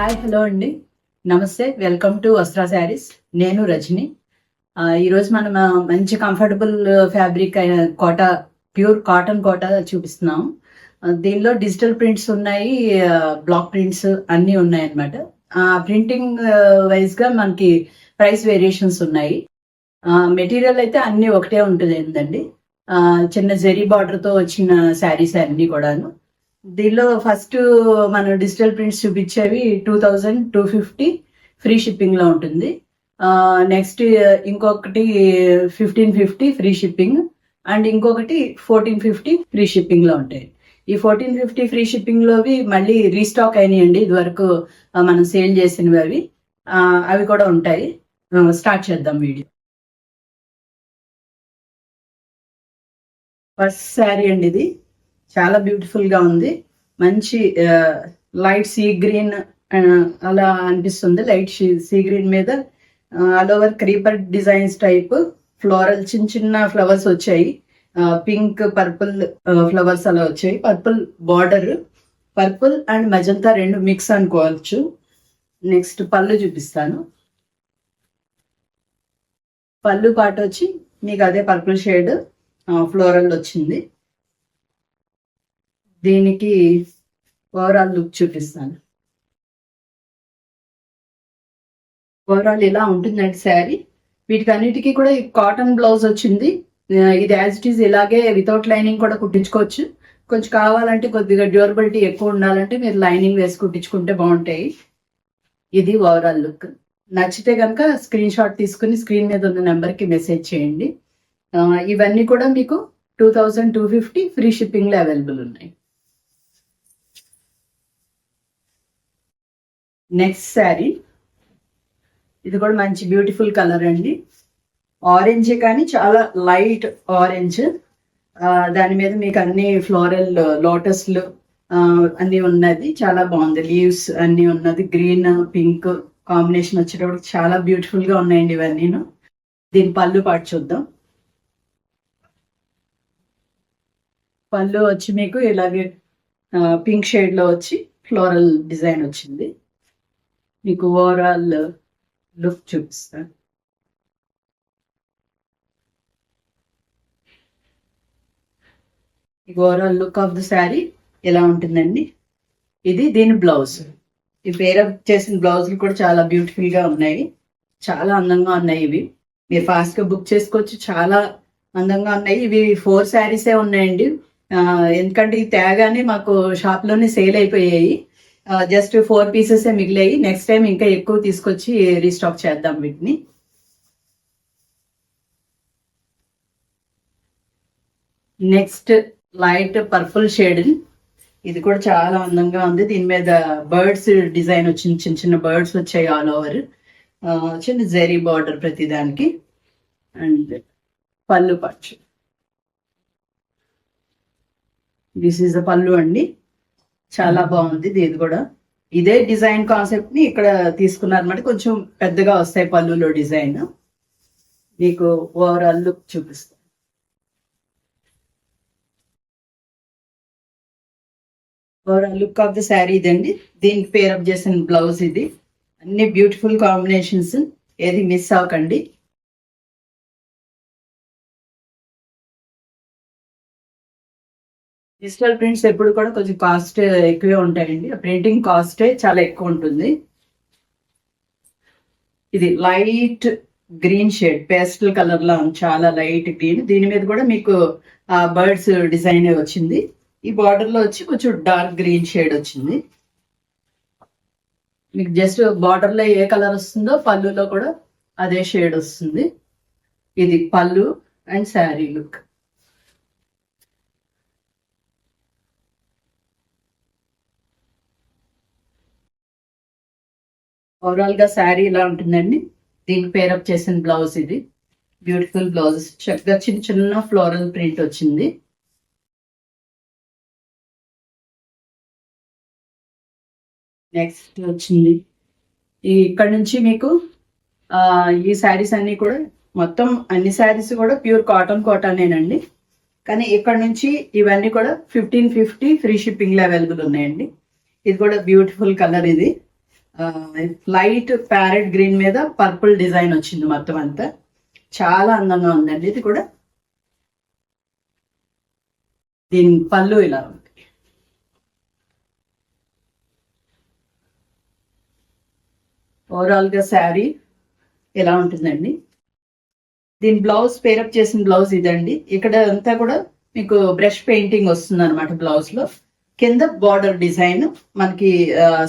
Hi hello అండి, నమస్తే. Welcome to Vastra sarees. నేను రజని. ఈరోజు మనం మంచి కంఫర్టబుల్ ఫ్యాబ్రిక్ అయిన కోటా, ప్యూర్ కాటన్ కోటా చూపిస్తున్నాం. దీనిలో డిజిటల్ ప్రింట్స్ ఉన్నాయి, బ్లాక్ ప్రింట్స్ అన్నీ ఉన్నాయి అన్నమాట. ప్రింటింగ్ వైజ్గా మనకి ప్రైస్ వేరియేషన్స్ ఉన్నాయి. మెటీరియల్ అయితే అన్నీ ఒకటే ఉంటుంది ఏంటండి. చిన్న జెరీ బార్డర్తో వచ్చిన శారీస్ అన్నీ కూడాను. దీనిలో ఫస్ట్ మనం డిజిటల్ ప్రింట్స్ చూపించేవి 2250 ఫ్రీ షిప్పింగ్ లో ఉంటుంది. నెక్స్ట్ ఇంకొకటి 1550 ఫ్రీ షిప్పింగ్, అండ్ ఇంకొకటి 1450 ఫ్రీ షిప్పింగ్ లో ఉంటాయి. ఈ 1450 ఫ్రీ షిప్పింగ్ లోవి మళ్ళీ రీస్టాక్ అయినాయండి, ఇది వరకు మనం సేల్ చేసినవి అవి కూడా ఉంటాయి. స్టార్ట్ చేద్దాం వీడియో. ఫస్ట్ శారీ అండి, ఇది చాలా బ్యూటిఫుల్ గా ఉంది. మంచి లైట్ సీ గ్రీన్ అలా అనిపిస్తుంది. లైట్ సీ గ్రీన్ మీద all over creeper designs type floral చిన్న చిన్న ఫ్లవర్స్ వచ్చాయి. పింక్ పర్పుల్ ఫ్లవర్స్ అలా వచ్చాయి. Purple border, purple and magenta రెండు మిక్స్ అనుకోవచ్చు. నెక్స్ట్ పళ్ళు చూపిస్తాను. పళ్ళు పాట వచ్చి మీకు అదే పర్పుల్ షేడ్ ఫ్లోరల్ వచ్చింది. దీనికి ఓవరాల్ లుక్ చూపిస్తాను. ఓవరాల్ ఇలా ఉంటుందండి శారీ. వీటికి అన్నిటికీ కూడా కాటన్ బ్లౌజ్ వచ్చింది. ఇది యాజ్ ఇట్ ఈజ్ ఇలాగే వితౌట్ లైనింగ్ కూడా కుట్టించుకోవచ్చు. కొంచెం కావాలంటే కొద్దిగా డ్యూరబిలిటీ ఎక్కువ ఉండాలంటే మీరు లైనింగ్ వేసి కుట్టించుకుంటే బాగుంటాయి. ఇది ఓవరాల్ లుక్. నచ్చితే కనుక స్క్రీన్ షాట్ తీసుకుని స్క్రీన్ మీద ఉన్న నెంబర్కి మెసేజ్ చేయండి. ఇవన్నీ కూడా మీకు 2250 ఫ్రీ షిప్పింగ్లో అవైలబుల్ ఉన్నాయి. నెక్స్ట్ శారీ, ఇది కూడా మంచి బ్యూటిఫుల్ కలర్ అండి. ఆరెంజ్ కానీ చాలా లైట్ ఆరెంజ్. దాని మీద మీకు అన్ని ఫ్లోరల్ లోటస్లు అన్ని ఉన్నది. చాలా బాగుంది. లీవ్స్ అన్ని ఉన్నది. గ్రీన్ పింక్ కాంబినేషన్ వచ్చేటప్పుడు చాలా బ్యూటిఫుల్ గా ఉన్నాయండి ఇవన్నీ. దీని పళ్ళు పాటు చూద్దాం. పళ్ళు వచ్చి మీకు ఇలాగే పింక్ షేడ్ లో వచ్చి ఫ్లోరల్ డిజైన్ వచ్చింది. మీకు ఓవరాల్ లుక్ చూపిస్తాను. Overall look of the sari ఎలా ఉంటుందండి. ఇది దీని బ్లౌజ్. ఈ పేరప్ చేసిన బ్లౌజులు కూడా చాలా బ్యూటిఫుల్ గా ఉన్నాయి. చాలా అందంగా ఉన్నాయి. ఇవి మీరు ఫాస్ట్ గా బుక్ చేసుకోవచ్చు. చాలా అందంగా ఉన్నాయి. ఇవి 4 శారీసే ఉన్నాయండి. ఎందుకంటే ఈ తేగానే మాకు షాప్ లోనే సేల్ అయిపోయాయి. జస్ట్ 4 పీసెస్ మిగిలాయి. నెక్స్ట్ టైం ఇంకా ఎక్కువ తీసుకొచ్చి రీస్టాక్ చేద్దాం వీటిని. Next light purple shade. ఇది కూడా చాలా అందంగా ఉంది. దీని మీద బర్డ్స్ డిజైన్ వచ్చింది. చిన్న చిన్న బర్డ్స్ వచ్చాయి ఆల్ ఓవర్. చిన్న జెరీ బార్డర్ ప్రతి దానికి. అండ్ పళ్ళు పచ్చు. దిస్ ఈజ్ ద పళ్ళు అండి. చాలా బాగుంది. ఇది కూడా ఇదే డిజైన్ కాన్సెప్ట్ ని ఇక్కడ తీసుకున్నారన్నమాట. కొంచెం పెద్దగా వస్తాయి పళ్ళులో డిజైన్. మీకు ఓవరాల్ లుక్ చూపిస్తాను. Overall look of the sari ఇదండి. దీనికి పేరప్ చేసిన బ్లౌజ్ ఇది. అన్ని బ్యూటిఫుల్ కాంబినేషన్స్, ఏది మిస్ అవ్వకండి. డిజిటల్ ప్రింట్స్ ఎప్పుడు కూడా కొంచెం కాస్ట్ ఎక్కువే ఉంటాయండి. ప్రింటింగ్ కాస్టే చాలా ఎక్కువ ఉంటుంది. ఇది light green shade, pastel colour లా చాలా లైట్ గ్రీన్. దీని మీద కూడా మీకు బర్డ్స్ డిజైన్ వచ్చింది. ఈ బార్డర్ లో వచ్చి కొంచెం డార్క్ గ్రీన్ షేడ్ వచ్చింది. మీకు జస్ట్ బార్డర్ లో ఏ కలర్ వస్తుందో పళ్ళులో కూడా అదే షేడ్ వస్తుంది. ఇది పళ్ళు అండ్ శారీ లుక్. ఓవరాల్ గా శారీ ఇలా ఉంటుందండి. దీనికి పేరప్ చేసిన బ్లౌజ్ ఇది. బ్యూటిఫుల్ బ్లౌజెస్ చక్కగా చిన్న చిన్న ఫ్లోరల్ ప్రింట్ వచ్చింది. నెక్స్ట్ వచ్చింది ఇక్కడ నుంచి మీకు ఈ శారీస్ అన్ని కూడా మొత్తం అన్ని శారీస్ కూడా ప్యూర్ కాటన్ కోటానేనండి. కానీ ఇక్కడ నుంచి ఇవన్నీ కూడా 1550 ఫ్రీ షిప్పింగ్ లో అవైలబుల్ ఉన్నాయండి. ఇది కూడా బ్యూటిఫుల్ కలర్. ఇది లైట్ ప్యారెట్ గ్రీన్ మీద పర్పుల్ డిజైన్ వచ్చింది మొత్తం అంతా. చాలా అందంగా ఉందండి ఇది కూడా. దీని పళ్ళు ఇలా ఉంది. ఓవరాల్ గా శారీ ఎలా ఉంటుందండి. దీని బ్లౌజ్ పేరప్ చేసిన బ్లౌజ్ ఇదండి. ఇక్కడ అంతా కూడా మీకు బ్రష్ పెయింటింగ్ వస్తుంది అనమాట బ్లౌజ్ లో. కింద బార్డర్ డిజైన్ మనకి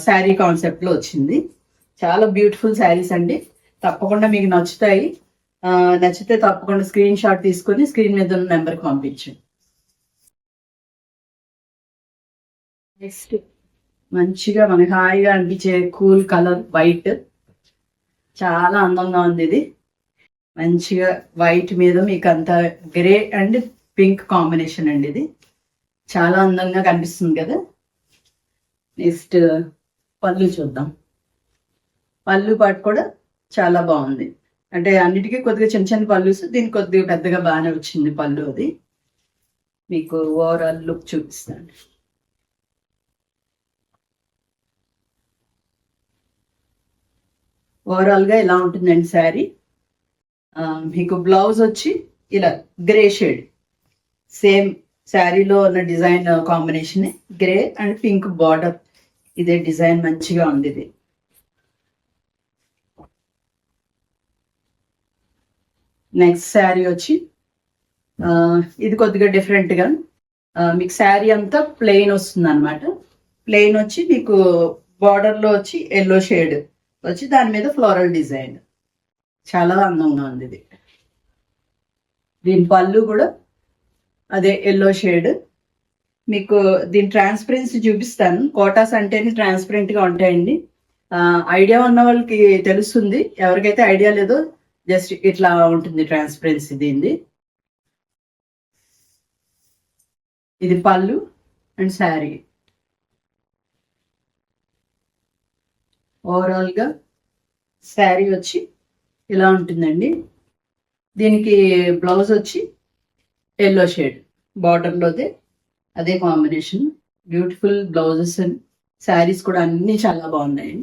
శారీ కాన్సెప్ట్ లో వచ్చింది. చాలా బ్యూటిఫుల్ శారీస్ అండి. తప్పకుండా మీకు నచ్చుతాయి. నచ్చితే తప్పకుండా స్క్రీన్ షాట్ తీసుకొని స్క్రీన్ మీద ఉన్న నెంబర్కి పంపించండి. నెక్స్ట్ మంచిగా మనకి హాయిగా అనిపించే కూల్ కలర్ వైట్. చాలా అందంగా ఉంది ఇది. మంచిగా వైట్ మీద మీకు అంతా గ్రే అండ్ పింక్ కాంబినేషన్ అండి. ఇది చాలా అందంగా కనిపిస్తుంది కదా. నెక్స్ట్ పళ్ళు చూద్దాం. పళ్ళు పాటు కూడా చాలా బాగుంది. అంటే అన్నిటికీ కొద్దిగా చిన్న చిన్న పళ్ళు, దీనికి కొద్దిగా పెద్దగా బాగానే వచ్చింది పళ్ళు. అది మీకు ఓవరాల్ లుక్ చూపిస్తాను. ఓవరాల్ గా ఇలా ఉంటుందండి శారీ. మీకు బ్లౌజ్ వచ్చి ఇలా గ్రే షేడ్, సేమ్ శారీలో ఉన్న design combination grey and pink border. ఇదే డిజైన్ మంచిగా ఉంది ఇది. నెక్స్ట్ శారీ వచ్చి ఇది కొద్దిగా డిఫరెంట్ గా మీకు శారీ అంతా ప్లెయిన్ వస్తుంది అనమాట. ప్లెయిన్ వచ్చి మీకు బార్డర్ లో వచ్చి ఎల్లో షేడ్ వచ్చి దాని మీద ఫ్లోరల్ డిజైన్. చాలా అందంగా ఉంది ఇది. దీని పళ్ళు కూడా అదే ఎల్లో షేడ్. మీకు దీని ట్రాన్స్పరెన్సీ చూపిస్తాను. కోటాస్ అంటేనే ట్రాన్స్పరెంట్ గా ఉంటాయండి. ఐడియా ఉన్న వాళ్ళకి తెలుస్తుంది, ఎవరికైతే ఐడియా లేదో జస్ట్ ఇట్లా ఉంటుంది ట్రాన్స్పరెన్సీ దీనిది. ఇది పళ్ళు అండ్ శారీ. ఓవరాల్ గా శారీ వచ్చి ఇలా ఉంటుందండి. దీనికి బ్లౌజ్ వచ్చి ఎల్లో షేడ్ బార్డర్లోదే అదే combination. Beautiful blouses and saris కూడా అన్ని చాలా బాగున్నాయి.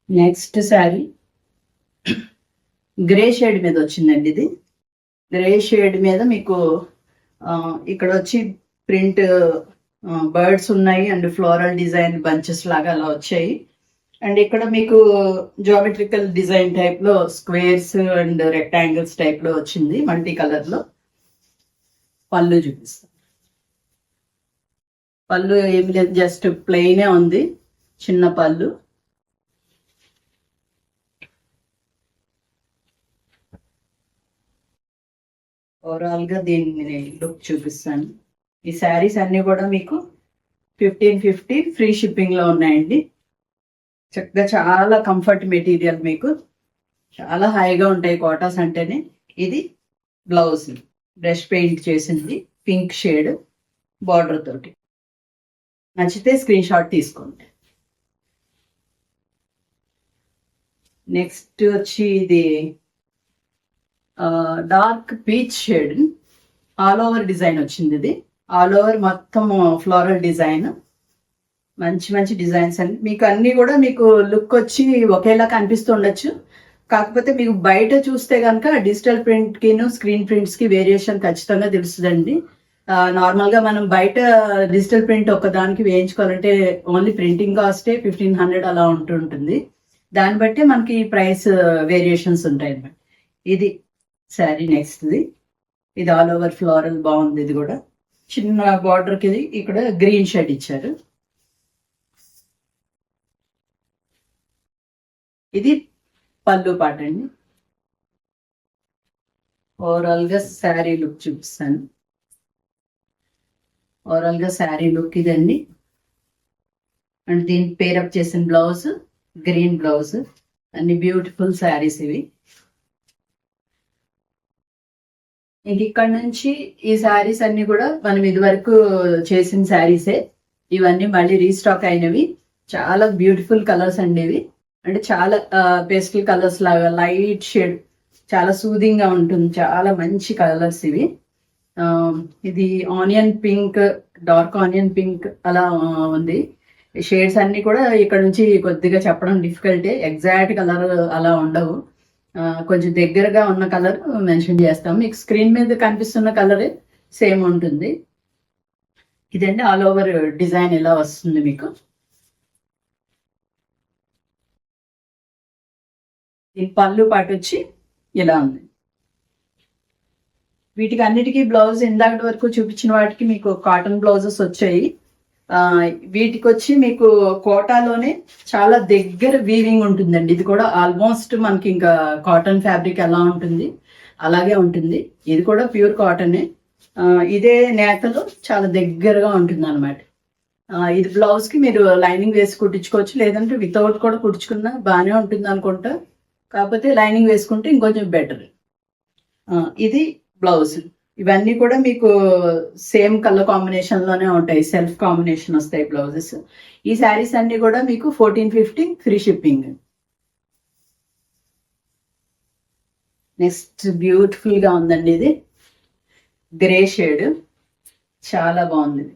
నెక్స్ట్ శారీ గ్రే షేడ్ మీద వచ్చిందండి. ఇది గ్రే షేడ్ మీద మీకు ఇక్కడ వచ్చి ప్రింట్ బర్డ్స్ ఉన్నాయి అండ్ ఫ్లోరల్ డిజైన్ బంచెస్ లాగా అలా వచ్చాయి. అండ్ ఇక్కడ మీకు జియోమెట్రికల్ డిజైన్ టైప్ లో స్క్వేర్స్ అండ్ రెక్టాంగిల్స్ టైప్ లో వచ్చింది మల్టీ కలర్ లో. పళ్ళు చూపిస్తాం. పళ్ళు ఏమి లేదు, జస్ట్ ప్లెయినే ఉంది, చిన్న పళ్ళు. ఓవరాల్ గా దీన్ని లుక్ చూపిస్తాను. ఈ శారీస్ అన్ని కూడా మీకు 1550 ఫ్రీ షిప్పింగ్ లో ఉన్నాయండి. చక్కగా చాలా కంఫర్ట్ మెటీరియల్, మీకు చాలా హాయిగా ఉంటాయి కోటాస్ అంటేనే. ఇది బ్లౌజ్ బ్రష్ పెయింట్ చేసింది పింక్ షేడ్ బార్డర్ తోటి. నచ్చితే స్క్రీన్ షాట్ తీసుకోండి. నెక్స్ట్ వచ్చి ఇది dark peach shade all over design వచ్చింది. ఇది ఆల్ ఓవర్ మొత్తం ఫ్లోరల్ డిజైన్. మంచి మంచి డిజైన్స్ అండి. మీకు అన్ని కూడా మీకు లుక్ వచ్చి ఒకేలా కనిపిస్తుండొచ్చు, కాకపోతే మీకు బయట చూస్తే కనుక డిజిటల్ ప్రింట్ కిను స్క్రీన్ ప్రింట్స్ కి వేరియేషన్ ఖచ్చితంగా తెలుస్తుందండి. నార్మల్ గా మనం బయట డిజిటల్ ప్రింట్ ఒకదానికి వేయించుకోవాలంటే ఓన్లీ ప్రింటింగ్ కాస్టే 1500 అలా ఉంటుంటుంది. దాన్ని బట్టి మనకి ప్రైస్ వేరియేషన్స్ ఉంటాయి అన్నమాట. ఇది శారీ నెక్స్ట్ది. ఇది ఆల్ ఓవర్ ఫ్లోరల్ బాగుంది. ఇది కూడా చిన్న బార్డర్ కి ఇక్కడ గ్రీన్ షేడ్ ఇచ్చారు. ఇది పళ్ళు పాట అండి. ఓవరాల్ గా శారీ లుక్ చూపిస్తాను. ఓవరాల్ గా శారీ లుక్ ఇదండి. అండ్ దీనికి పేరప్ చేసిన బ్లౌజ్ గ్రీన్ బ్లౌజ్. అన్ని బ్యూటిఫుల్ శారీస్ ఇవి. ఇంక ఇక్కడ నుంచి ఈ శారీస్ అన్ని కూడా మనం ఇది వరకు చేసిన శారీసే. ఇవన్నీ మళ్ళీ రీస్టాక్ అయినవి. చాలా బ్యూటిఫుల్ కలర్స్ అండి ఇవి. అంటే చాలా పేస్టల్ కలర్స్ లాగా లైట్ షేడ్, చాలా సూదింగ్ గా ఉంటుంది. చాలా మంచి కలర్స్ ఇవి. ఇది onion pink dark onion pink అలా ఉంది. షేడ్స్ అన్ని కూడా ఇక్కడ నుంచి కొద్దిగా చెప్పడం డిఫికల్టే, ఎగ్జాక్ట్ కలర్ అలా ఉండవు. కొంచెం దగ్గరగా ఉన్న కలర్ మెన్షన్ చేస్తాం. మీకు స్క్రీన్ మీద కనిపిస్తున్న కలరే సేమ్ ఉంటుంది. ఇదండి ఆల్ ఓవర్ డిజైన్ ఇలా వస్తుంది మీకు. ఈ పళ్ళు పాటు వచ్చి ఇలా ఉంది. వీటికి అన్నిటికీ బ్లౌజ్ ఇందాక వరకు చూపించిన వాటికి మీకు కాటన్ బ్లౌజెస్ వచ్చాయి. వీటికి వచ్చి మీకు కోటాలోనే చాలా దగ్గర వీవింగ్ ఉంటుందండి. ఇది కూడా ఆల్మోస్ట్ మనకి ఇంకా కాటన్ ఫ్యాబ్రిక్ ఎలా ఉంటుంది అలాగే ఉంటుంది. ఇది కూడా ప్యూర్ కాటనే. ఇదే నేతలో చాలా దగ్గరగా ఉంటుంది అనమాట. ఇది బ్లౌజ్ కి మీరు లైనింగ్ వేసి కుట్టించుకోవచ్చు, లేదంటే వితౌట్ కూడా కుట్టించుకున్నా బాగానే ఉంటుంది అనుకుంటా. కాకపోతే లైనింగ్ వేసుకుంటే ఇంకొంచెం బెటర్. ఇది బ్లౌజ్. ఇవన్నీ కూడా మీకు సేమ్ కలర్ కాంబినేషన్ లోనే ఉంటాయి, సెల్ఫ్ కాంబినేషన్ వస్తాయి బ్లౌజెస్. ఈ శారీస్ అన్ని కూడా మీకు 1450 ఫ్రీ షిప్పింగ్. నెక్స్ట్ బ్యూటిఫుల్ గా ఉందండి, ఇది గ్రే షేడ్, చాలా బాగుంది.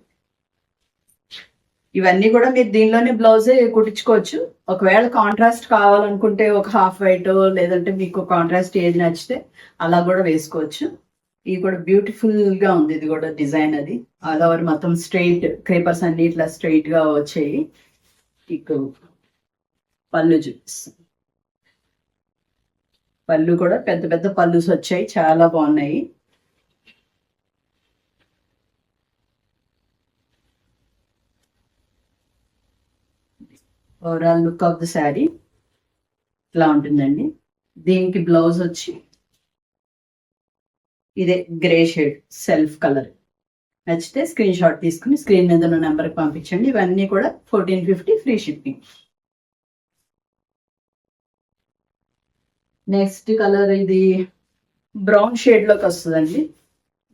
ఇవన్నీ కూడా మీరు దీనిలోనే బ్లౌజే కుట్టించుకోవచ్చు. ఒకవేళ కాంట్రాస్ట్ కావాలనుకుంటే ఒక హాఫ్ వైట్, లేదంటే మీకు కాంట్రాస్ట్ ఏది నచ్చితే అలా కూడా వేసుకోవచ్చు. ఇది కూడా బ్యూటిఫుల్ గా ఉంది. ఇది కూడా డిజైన్ అది ఆల్ ఓవర్ మొత్తం స్ట్రైట్ క్రేపర్స్ అన్ని ఇట్లా స్ట్రైట్ గా వచ్చాయి. ఇక పళ్ళు చూపిస్తాం. పళ్ళు కూడా పెద్ద పెద్ద పళ్ళుస్ వచ్చాయి, చాలా బాగున్నాయి. Overall look of the sari ఇట్లా ఉంటుందండి. దీనికి బ్లౌజ్ వచ్చి ఇదే గ్రే షేడ్ సెల్ఫ్ కలర్. నచ్చితే స్క్రీన్ షాట్ తీసుకుని స్క్రీన్ మీద ఉన్న నెంబర్కి పంపించండి. ఇవన్నీ కూడా 1450 ఫ్రీ షిప్పింగ్. నెక్స్ట్ కలర్ ఇది బ్రౌన్ షేడ్ లోకి వస్తుందండి.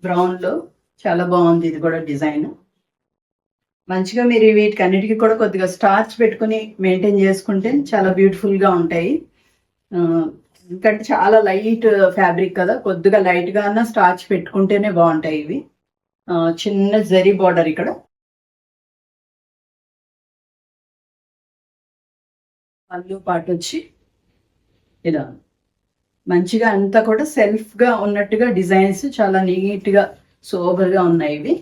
బ్రౌన్ లో చాలా బాగుంది. ఇది కూడా డిజైన్ మంచిగా మీరు వీటికి అన్నిటికీ కూడా కొద్దిగా స్టార్చ్ పెట్టుకుని మెయింటైన్ చేసుకుంటే చాలా బ్యూటిఫుల్ గా ఉంటాయి. ఎందుకంటే చాలా లైట్ ఫ్యాబ్రిక్ కదా, కొద్దిగా లైట్ గా స్టార్చ్ పెట్టుకుంటేనే బాగుంటాయి ఇవి. చిన్న జరీ బార్డర్ ఇక్కడ. పళ్ళు పాటు వచ్చి ఇలా మంచిగా అంతా కూడా సెల్ఫ్ గా ఉన్నట్టుగా డిజైన్స్ చాలా నీట్ గా సోబర్ గా ఉన్నాయి ఇవి.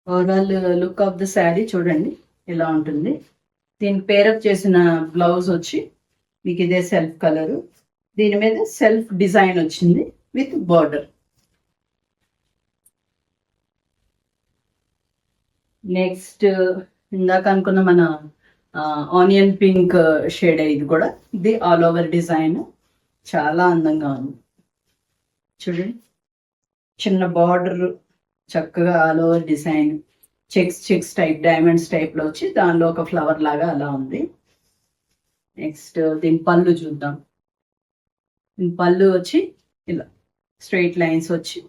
Overall look of the sari చూడండి ఇలా ఉంటుంది. దీనికి పేరప్ చేసిన బ్లౌజ్ వచ్చి మీకు ఇదే సెల్ఫ్ కలరు, దీని మీద సెల్ఫ్ డిజైన్ వచ్చింది విత్ బార్డర్. నెక్స్ట్ ఇందాక అనుకున్న మన ఆనియన్ పింక్ షేడ్, ఇది కూడా ఇది ఆల్ ఓవర్ డిజైన్ చాలా అందంగా ఉంది. చూడండి చిన్న బార్డర్, చక్కగా all over design checks type, diamonds type లో వచ్చి దానిలో ఒక ఫ్లవర్ లాగా అలా ఉంది. నెక్స్ట్ దీని పళ్ళు చూద్దాం. దీని పళ్ళు వచ్చి ఇలా స్ట్రైట్ లైన్స్ వచ్చి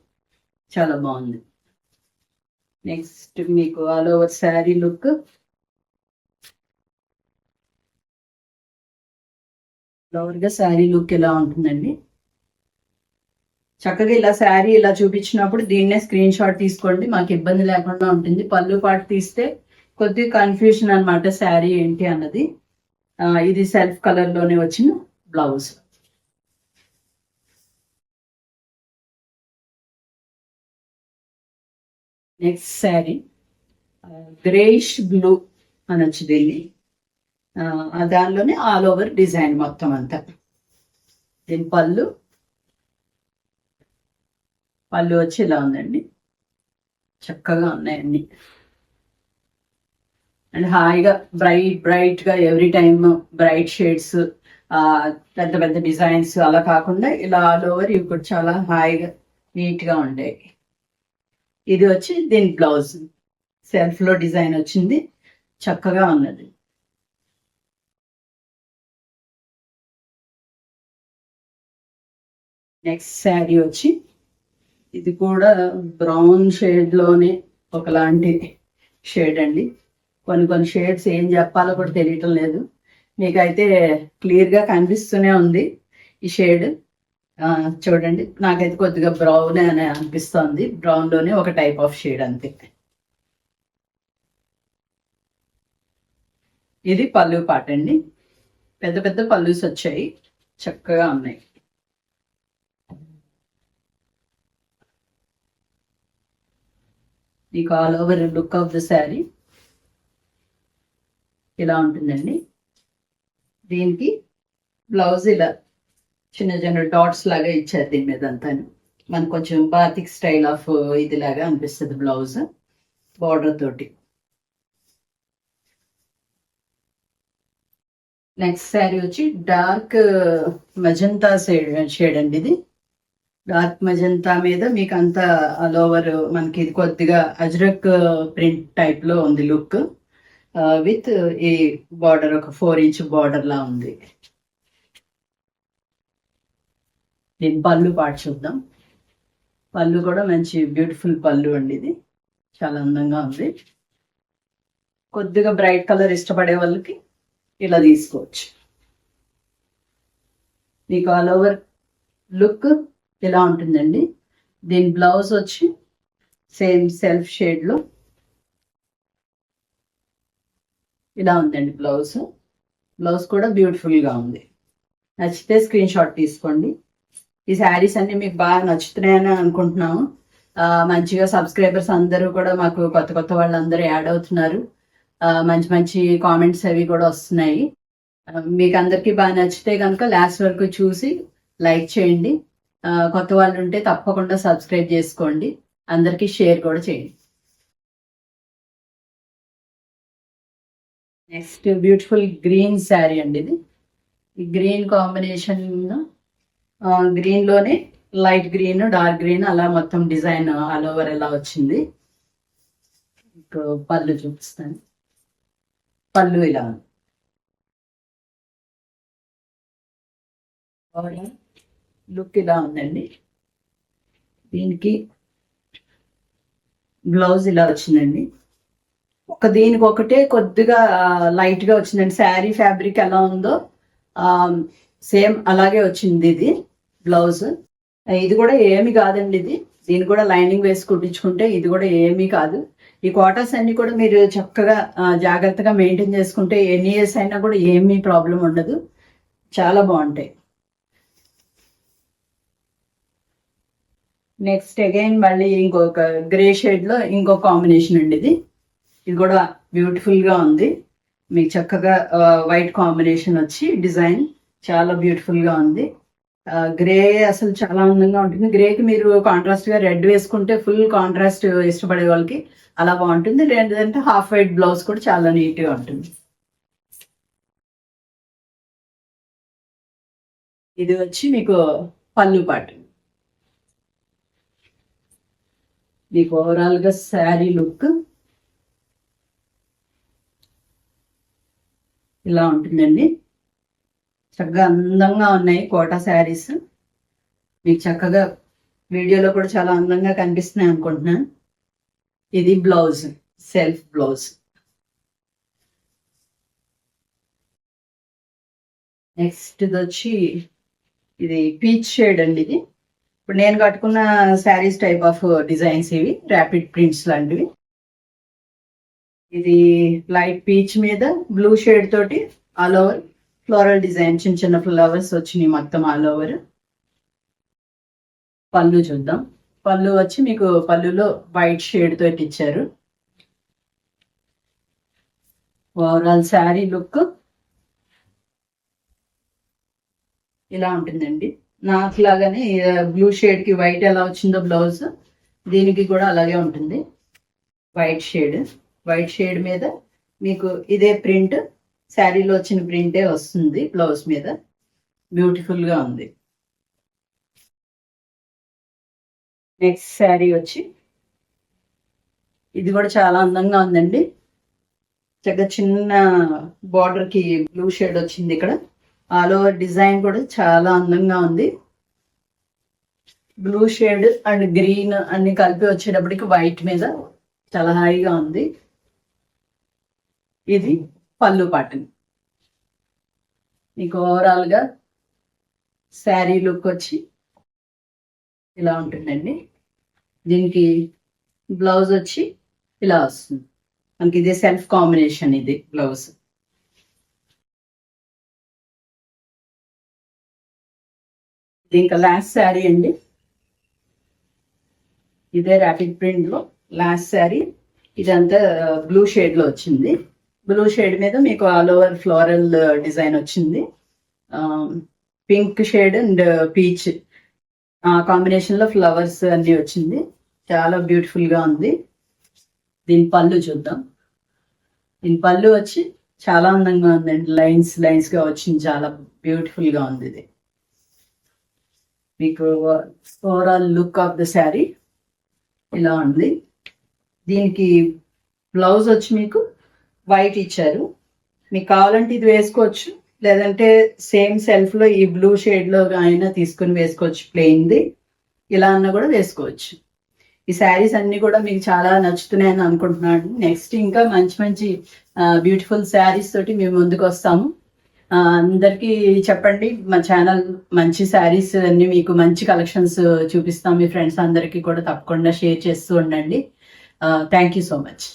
చాలా బాగుంది. నెక్స్ట్ మీకు all over sari look. Flower గా శారీ లుక్ ఎలా ఉంటుందండి. చక్కగా ఇలా శారీ ఇలా చూపించినప్పుడు దీన్నే స్క్రీన్ షాట్ తీసుకోండి, మాకు ఇబ్బంది లేకుండా ఉంటుంది. పళ్ళు పాటు తీస్తే కొద్దిగా కన్ఫ్యూషన్ అనమాట శారీ ఏంటి అన్నది. ఇది సెల్ఫ్ కలర్ లోనే వచ్చిన blouse. Next sari greyish blue అనొచ్చు దీన్ని. దానిలోనే ఆల్ ఓవర్ డిజైన్ మొత్తం అంతా. దీని పళ్ళు వచ్చి ఇలా ఉందండి, చక్కగా ఉన్నాయండి. అండ్ హాయిగా బ్రైట్ గా ఎవ్రీ టైమ్ బ్రైట్ షేడ్స్, పెద్ద పెద్ద డిజైన్స్ అలా కాకుండా ఇలా ఆల్ ఓవర్ ఇవి కూడా చాలా హాయిగా నీట్ గా ఉంటాయి. ఇది వచ్చి దీని బ్లౌజ్ సెల్ఫ్ లో డిజైన్ వచ్చింది, చక్కగా ఉన్నది. నెక్స్ట్ శారీ వచ్చి ఇది కూడా బ్రౌన్ షేడ్ లోనే ఒకలాంటి షేడ్ అండి. కొన్ని షేడ్స్ ఏం చెప్పాలో కూడా తెలియటం లేదు, మీకైతే క్లియర్ గా కనిపిస్తూనే ఉంది ఈ షేడ్. చూడండి, నాకైతే కొద్దిగా బ్రౌన్ అని అనిపిస్తుంది. బ్రౌన్ లోనే ఒక టైప్ ఆఫ్ షేడ్ అంతే. ఇది పళ్ళు పాట అండి. పెద్ద పెద్ద పళ్ళుస్ వచ్చాయి, చక్కగా ఉన్నాయి. మీకు all over look of the sari ఇలా ఉంటుందండి. దీనికి బ్లౌజ్ ఇలా చిన్న చిన్న డాట్స్ లాగా ఇచ్చారు దీని మీద అంతా. మనకు కొంచెం బాతిక్ స్టైల్ ఆఫ్ ఇది లాగా అనిపిస్తుంది బ్లౌజ్ బార్డర్ తోటి. నెక్స్ట్ శారీ వచ్చి డార్క్ మజంతా షేడ్ అండి. ఇది డార్క్ మజంతా మీద మీకు అంతా ఆల్ ఓవర్ మనకి ఇది కొద్దిగా అజ్రక్ ప్రింట్ టైప్ లో ఉంది లుక్. విత్ ఈ బార్డర్ ఒక 4 ఇంచ్ బార్డర్ లా ఉంది. దీని పళ్ళు పాటు చూద్దాం. పళ్ళు కూడా మంచి బ్యూటిఫుల్ పళ్ళు అండి. ఇది చాలా అందంగా ఉంది. కొద్దిగా బ్రైట్ కలర్ ఇష్టపడే వాళ్ళకి ఇలా తీసుకోవచ్చు. మీకు ఆల్ ఓవర్ లుక్ ఇలా ఉంటుందండి. దీని బ్లౌజ్ వచ్చి సేమ్ సెల్ఫ్ షేడ్ లో ఇలా ఉందండి. బ్లౌజ్ కూడా బ్యూటిఫుల్ గా ఉంది. నచ్చితే స్క్రీన్ షాట్ తీసుకోండి. ఈ శారీస్ అన్ని మీకు బాగా నచ్చుతున్నాయని అనుకుంటున్నాము. మంచిగా సబ్స్క్రైబర్స్ అందరూ కూడా మాకు కొత్త కొత్త వాళ్ళందరూ యాడ్ అవుతున్నారు. మంచి మంచి కామెంట్స్ అవి కూడా వస్తున్నాయి. మీకు అందరికీ బాగా నచ్చితే కనుక లాస్ట్ వరకు చూసి లైక్ చేయండి. కొత్త వాళ్ళు ఉంటే తప్పకుండా సబ్స్క్రైబ్ చేసుకోండి. అందరికీ షేర్ కూడా చేయండి. నెక్స్ట్ బ్యూటిఫుల్ గ్రీన్ శారీ అండి. ఇది ఈ గ్రీన్ కాంబినేషన్ గ్రీన్ లోనే లైట్ గ్రీన్, డార్క్ గ్రీన్ అలా మొత్తం డిజైన్ ఆల్ ఓవర్ ఎలా వచ్చింది. పళ్ళు చూపిస్తాను. పళ్ళు ఇలా లుక్ ఇలా ఉందండి. దీనికి బ్లౌజ్ ఇలా వచ్చిందండి. దీనికి ఒకటే కొద్దిగా లైట్ గా వచ్చిందండి. శారీ ఫ్యాబ్రిక్ ఎలా ఉందో సేమ్ అలాగే వచ్చింది ఇది బ్లౌజ్. ఇది కూడా ఏమి కాదండి. దీన్ని కూడా లైనింగ్ వేసి కుట్టించుకుంటే ఇది కూడా ఏమీ కాదు. ఈ క్వార్టర్స్ అన్ని కూడా మీరు చక్కగా జాగ్రత్తగా మెయింటైన్ చేసుకుంటే ఎన్ని ఇయర్స్ అయినా కూడా ఏమీ ప్రాబ్లం ఉండదు. చాలా బాగుంటాయి. నెక్స్ట్ అగైన్ మళ్ళీ ఇంకొక గ్రే షేడ్ లో ఇంకో కాంబినేషన్ అండి. ఇది కూడా బ్యూటిఫుల్ గా ఉంది. మీకు చక్కగా వైట్ కాంబినేషన్ వచ్చి డిజైన్ చాలా బ్యూటిఫుల్ గా ఉంది. గ్రే అసలు చాలా అందంగా ఉంటుంది. గ్రేకి మీరు కాంట్రాస్ట్ గా రెడ్ వేసుకుంటే ఫుల్ కాంట్రాస్ట్ ఇష్టపడే వాళ్ళకి అలా బాగుంటుంది. లేదంటే హాఫ్ వైట్ బ్లౌజ్ కూడా చాలా నీట్ గా ఉంటుంది. ఇది వచ్చి మీకు పళ్ళు పాటు. మీకు ఓవరాల్ గా శారీ లుక్ ఇలా ఉంటుందండి. చక్కగా అందంగా ఉన్నాయి కోటా శారీస్. మీకు చక్కగా వీడియోలో కూడా చాలా అందంగా కనిపిస్తున్నాయి అనుకుంటున్నాను. ఇది బ్లౌజ్, సెల్ఫ్ బ్లౌజ్. నెక్స్ట్ ఇది వచ్చి ఇది పీచ్ షేడ్ అండి. ఇది ఇప్పుడు నేను కట్టుకున్న శారీస్ టైప్ ఆఫ్ డిజైన్స్ ఇవి, ర్యాపిడ్ ప్రింట్స్ లాంటివి. ఇది లైట్ పీచ్ మీద బ్లూ షేడ్ తోటి ఆల్ ఓవర్ ఫ్లోరల్ డిజైన్, చిన్న చిన్న ఫ్లవర్స్ వచ్చినాయి మొత్తం ఆల్ ఓవర్. పళ్ళు చూద్దాం. పళ్ళు వచ్చి మీకు పళ్ళులో వైట్ షేడ్ తోటి ఇచ్చారు. ఓవరాల్ శారీ లుక్ ఇలా ఉంటుందండి. నాకు లాగానే బ్లూ షేడ్ కి వైట్ ఎలా వచ్చిందో బ్లౌజ్, దీనికి కూడా అలాగే ఉంటుంది. వైట్ షేడ్ మీద మీకు ఇదే ప్రింట్, శారీలో వచ్చిన ప్రింటే వస్తుంది బ్లౌజ్ మీద. బ్యూటిఫుల్ గా ఉంది. నెక్స్ట్ శారీ వచ్చి ఇది కూడా చాలా అందంగా ఉందండి. చక్కగా చిన్న బార్డర్ కి బ్లూ షేడ్ వచ్చింది. ఇక్కడ ఆల్ ఓవర్ డిజైన్ కూడా చాలా అందంగా ఉంది. బ్లూ షేడ్ అండ్ గ్రీన్ అన్ని కలిపి వచ్చేటప్పటికి వైట్ మీద చాలా హాయిగా ఉంది. ఇది పళ్ళు పాటని. మీకు ఓవరాల్ గా శారీ లుక్ వచ్చి ఇలా ఉంటుందండి. దీనికి బ్లౌజ్ వచ్చి ఇలా వస్తుంది మనకి. ఇదే సెల్ఫ్ కాంబినేషన్ ఇది బ్లౌజ్. ఇది ఇంకా లాస్ట్ శారీ అండి. ఇదే ర్యాపిడ్ ప్రింట్ లో లాస్ట్ శారీ. ఇదంతా బ్లూ షేడ్ లో వచ్చింది. బ్లూ షేడ్ మీద మీకు ఆల్ ఓవర్ ఫ్లోరల్ డిజైన్ వచ్చింది. Pink shade and peach combination లో ఫ్లవర్స్ అన్ని వచ్చింది. చాలా బ్యూటిఫుల్ గా ఉంది. దీని పళ్ళు చూద్దాం. దీని పళ్ళు వచ్చి చాలా అందంగా ఉందండి. లైన్స్ లైన్స్ గా వచ్చింది. చాలా బ్యూటిఫుల్ గా ఉంది. ఇది మీకు overall look of the sari ఇలా ఉంది. దీనికి బ్లౌజ్ వచ్చి మీకు వైట్ ఇచ్చారు. మీకు కావాలంటే ఇది వేసుకోవచ్చు, లేదంటే సేమ్ సెల్ఫ్ లో ఈ బ్లూ షేడ్ లో అయినా తీసుకుని వేసుకోవచ్చు. ప్లెయిన్ది ఇలా అన్నా కూడా వేసుకోవచ్చు. ఈ శారీస్ అన్ని కూడా మీకు చాలా నచ్చుతున్నాయని అనుకుంటున్నాను. నెక్స్ట్ ఇంకా మంచి మంచి బ్యూటిఫుల్ శారీస్ తోటి మేము ముందుకు వస్తాము. అందరికీ చెప్పండి, మా ఛానల్ మంచి శారీస్ అన్ని మీకు మంచి కలెక్షన్స్ చూపిస్తాం. మీ ఫ్రెండ్స్ అందరికీ కూడా తప్పకుండా షేర్ చేస్తూ ఉండండి. Thank you so much.